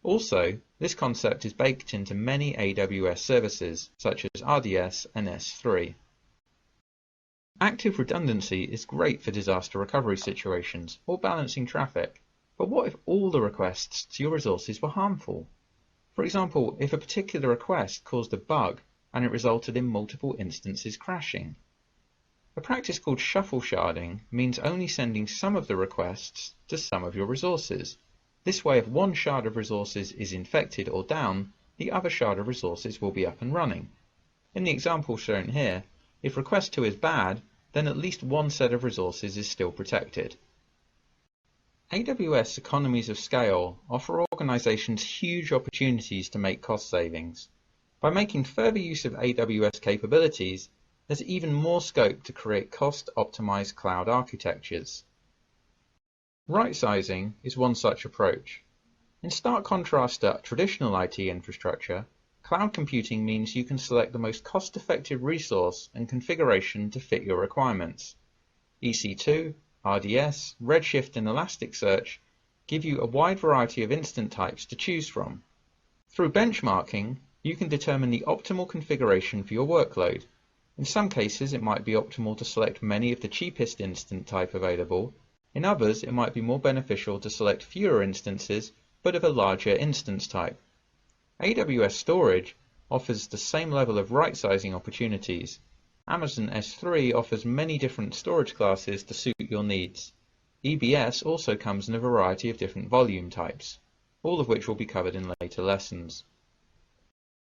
Also, this concept is baked into many AWS services, such as RDS and S3. Active redundancy is great for disaster recovery situations or balancing traffic, but what if all the requests to your resources were harmful? For example, if a particular request caused a bug and it resulted in multiple instances crashing. A practice called shuffle sharding means only sending some of the requests to some of your resources. This way, if one shard of resources is infected or down, the other shard of resources will be up and running. In the example shown here, if request 2 is bad, then at least one set of resources is still protected. AWS economies of scale offer organizations huge opportunities to make cost savings. By making further use of AWS capabilities, there's even more scope to create cost-optimized cloud architectures. Right-sizing is one such approach. In stark contrast to traditional IT infrastructure, cloud computing means you can select the most cost-effective resource and configuration to fit your requirements. EC2, RDS, Redshift and Elasticsearch give you a wide variety of instance types to choose from. Through benchmarking, you can determine the optimal configuration for your workload. In some cases, it might be optimal to select many of the cheapest instance type available. In others, it might be more beneficial to select fewer instances, but of a larger instance type. AWS Storage offers the same level of right-sizing opportunities. Amazon S3 offers many different storage classes to suit your needs. EBS also comes in a variety of different volume types, all of which will be covered in later lessons.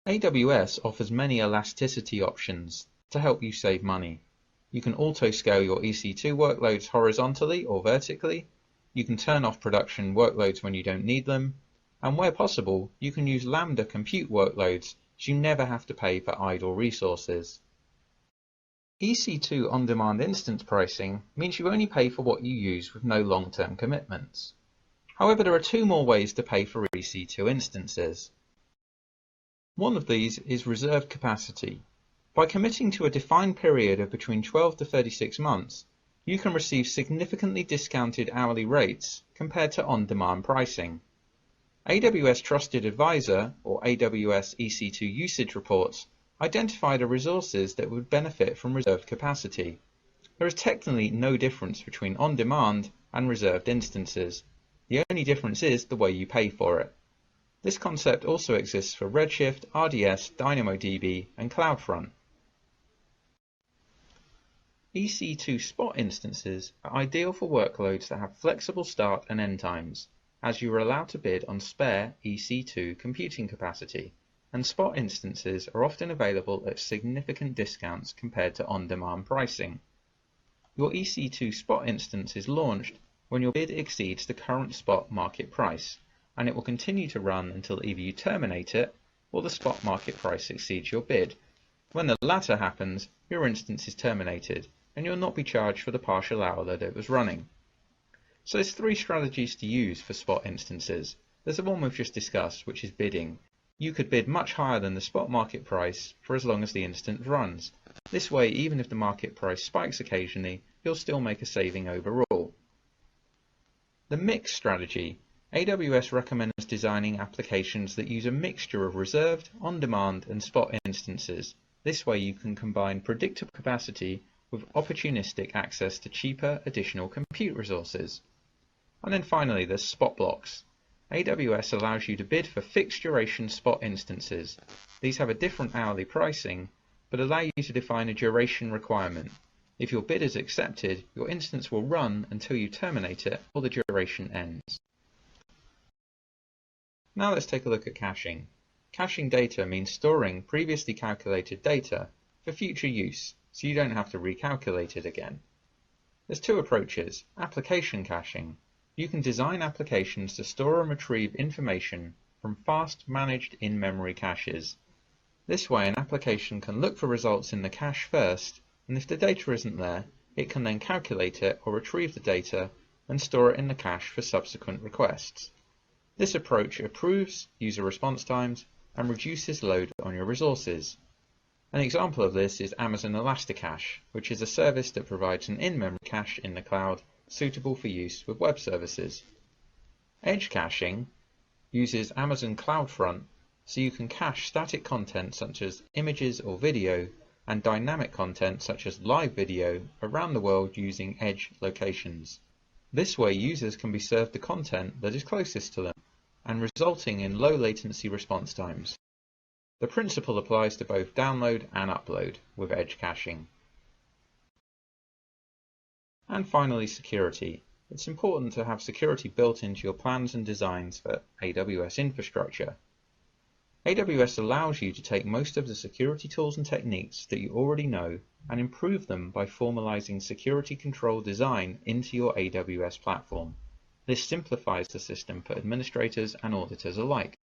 AWS offers many elasticity options to help you save money. You can auto-scale your EC2 workloads horizontally or vertically. You can turn off production workloads when you don't need them. and where possible, you can use Lambda compute workloads so you never have to pay for idle resources. EC2 on-demand instance pricing means you only pay for what you use with no long-term commitments. However, there are two more ways to pay for EC2 instances. One of these is reserved capacity. By committing to a defined period of between 12 to 36 months, you can receive significantly discounted hourly rates compared to on-demand pricing. AWS Trusted Advisor, or AWS EC2 usage reports, identify the resources that would benefit from reserved capacity. There is technically no difference between on-demand and reserved instances. The only difference is the way you pay for it. This concept also exists for Redshift, RDS, DynamoDB, and CloudFront. EC2 spot instances are ideal for workloads that have flexible start and end times, as you are allowed to bid on spare EC2 computing capacity, and spot instances are often available at significant discounts compared to on-demand pricing. Your EC2 spot instance is launched when your bid exceeds the current spot market price, and it will continue to run until either you terminate it or the spot market price exceeds your bid. When the latter happens, your instance is terminated, and you'll not be charged for the partial hour that it was running. So there's three strategies to use for spot instances. There's the one we've just discussed, which is bidding. You could bid much higher than the spot market price for as long as the instance runs. This way, even if the market price spikes occasionally, you'll still make a saving overall. The mix strategy. AWS recommends designing applications that use a mixture of reserved, on-demand, and spot instances. This way you can combine predictable capacity with opportunistic access to cheaper additional compute resources. And then finally, there's spot blocks. AWS allows you to bid for fixed duration spot instances. These have a different hourly pricing, but allow you to define a duration requirement. If your bid is accepted, your instance will run until you terminate it or the duration ends. Now let's take a look at caching. Caching data means storing previously calculated data for future use, so you don't have to recalculate it again. There's two approaches. Application caching. You can design applications to store and retrieve information from fast managed in-memory caches. This way, an application can look for results in the cache first, and if the data isn't there, it can then calculate it or retrieve the data and store it in the cache for subsequent requests. This approach improves user response times and reduces load on your resources. An example of this is Amazon Elasticache, which is a service that provides an in-memory cache in the cloud suitable for use with web services. Edge caching uses Amazon CloudFront, so you can cache static content such as images or video and dynamic content such as live video around the world using edge locations. This way users can be served the content that is closest to them, and resulting in low latency response times. The principle applies to both download and upload with edge caching. And finally, security. It's important to have security built into your plans and designs for AWS infrastructure. AWS allows you to take most of the security tools and techniques that you already know and improve them by formalizing security control design into your AWS platform. This simplifies the system for administrators and auditors alike.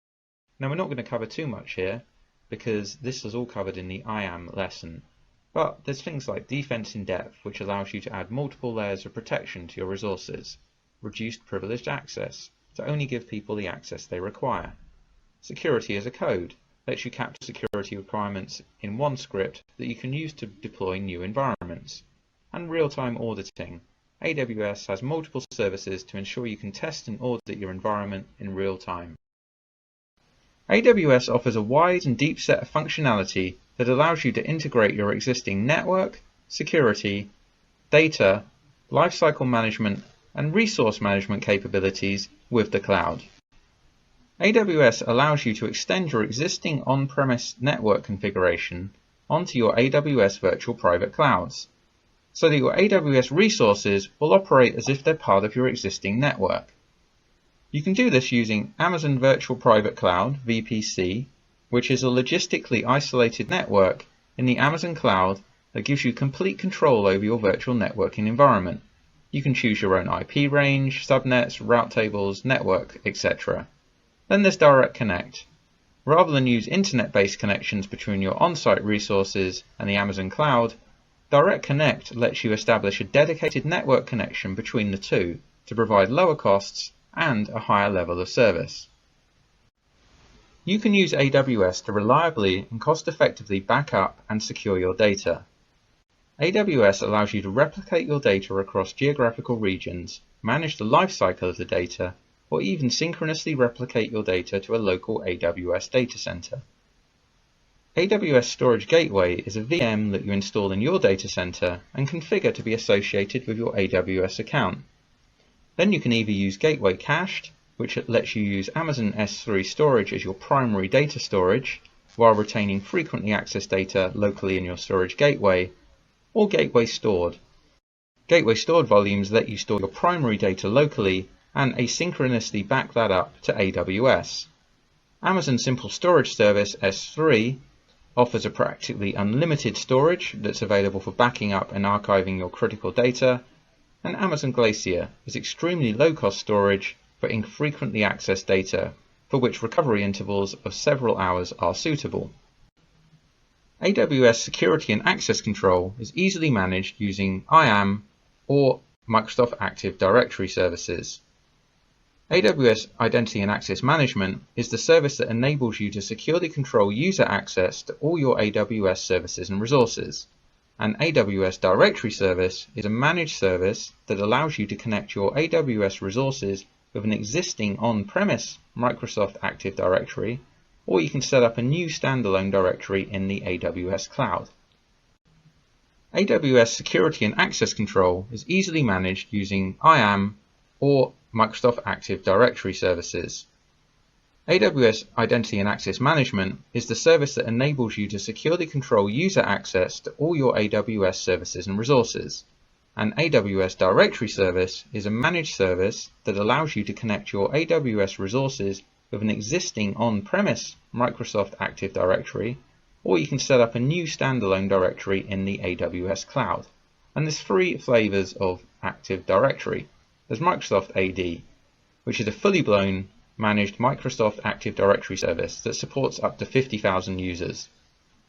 Now, we're not going to cover too much here because this is all covered in the IAM lesson. But there's things like defense in depth, which allows you to add multiple layers of protection to your resources. Reduced privileged access, to only give people the access they require. Security as a code, lets you capture security requirements in one script that you can use to deploy new environments. And real-time auditing. AWS has multiple services to ensure you can test and audit your environment in real time. AWS offers a wide and deep set of functionality that allows you to integrate your existing network, security, data, lifecycle management, and resource management capabilities with the cloud. AWS allows you to extend your existing on-premise network configuration onto your AWS virtual private clouds, so that your AWS resources will operate as if they're part of your existing network. You can do this using Amazon Virtual Private Cloud, VPC, which is a logistically isolated network in the Amazon cloud that gives you complete control over your virtual networking environment. You can choose your own IP range, subnets, route tables, network, etc. Then there's Direct Connect. Rather than use internet-based connections between your on-site resources and the Amazon cloud, Direct Connect lets you establish a dedicated network connection between the two to provide lower costs and a higher level of service. You can use AWS to reliably and cost-effectively back up and secure your data. AWS allows you to replicate your data across geographical regions, manage the lifecycle of the data, or even synchronously replicate your data to a local AWS data center. AWS Storage Gateway is a VM that you install in your data center and configure to be associated with your AWS account. Then you can either use Gateway Cached, which lets you use Amazon S3 storage as your primary data storage, while retaining frequently accessed data locally in your storage gateway, or Gateway Stored. Gateway Stored volumes let you store your primary data locally and asynchronously back that up to AWS. Amazon Simple Storage Service S3 offers a practically unlimited storage that's available for backing up and archiving your critical data, and Amazon Glacier is extremely low-cost storage for infrequently accessed data, for which recovery intervals of several hours are suitable. AWS Security and Access Control is easily managed using IAM or Microsoft Active Directory services. AWS Identity and Access Management is the service that enables you to securely control user access to all your AWS services and resources. An AWS Directory Service is a managed service that allows you to connect your AWS resources with an existing on-premise Microsoft Active Directory, or you can set up a new standalone directory in the AWS Cloud. AWS Security and Access Control is easily managed using IAM or Microsoft Active Directory services. AWS Identity and Access Management is the service that enables you to securely control user access to all your AWS services and resources. An AWS Directory Service is a managed service that allows you to connect your AWS resources with an existing on-premise Microsoft Active Directory, or you can set up a new standalone directory in the AWS Cloud. And there's three flavors of Active Directory. There's Microsoft AD, which is a fully blown managed Microsoft Active Directory service that supports up to 50,000 users.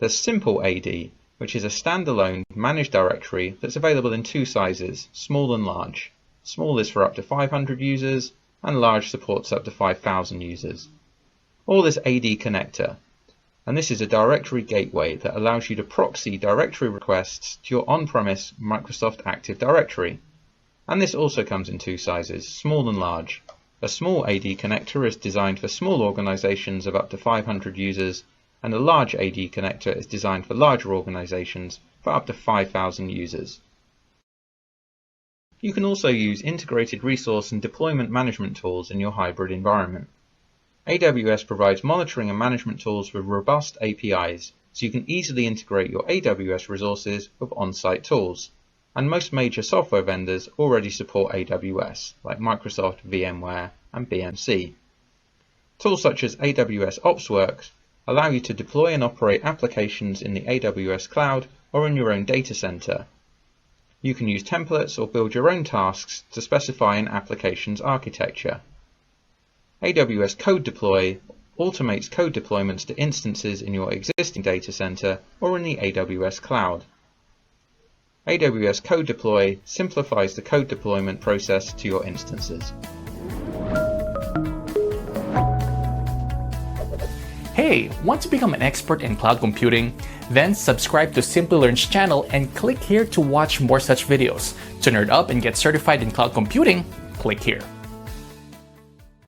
There's Simple AD, which is a standalone managed directory that's available in two sizes, small and large. Small is for up to 500 users, and large supports up to 5,000 users. Or there's AD Connector, and this is a directory gateway that allows you to proxy directory requests to your on-premise Microsoft Active Directory. And this also comes in two sizes, small and large. A small AD connector is designed for small organizations of up to 500 users, and a large AD connector is designed for larger organizations for up to 5,000 users. You can also use integrated resource and deployment management tools in your hybrid environment. AWS provides monitoring and management tools with robust APIs, so you can easily integrate your AWS resources with on-site tools. And most major software vendors already support AWS, like Microsoft, VMware, and BMC. Tools such as AWS OpsWorks allow you to deploy and operate applications in the AWS Cloud or in your own data center. You can use templates or build your own tasks to specify an application's architecture. AWS Code Deploy automates code deployments to instances in your existing data center or in the AWS Cloud. AWS Code Deploy simplifies the code deployment process to your instances. Hey, want to become an expert in cloud computing? Then subscribe to Simplilearn's channel and click here to watch more such videos. To nerd up and get certified in cloud computing, click here.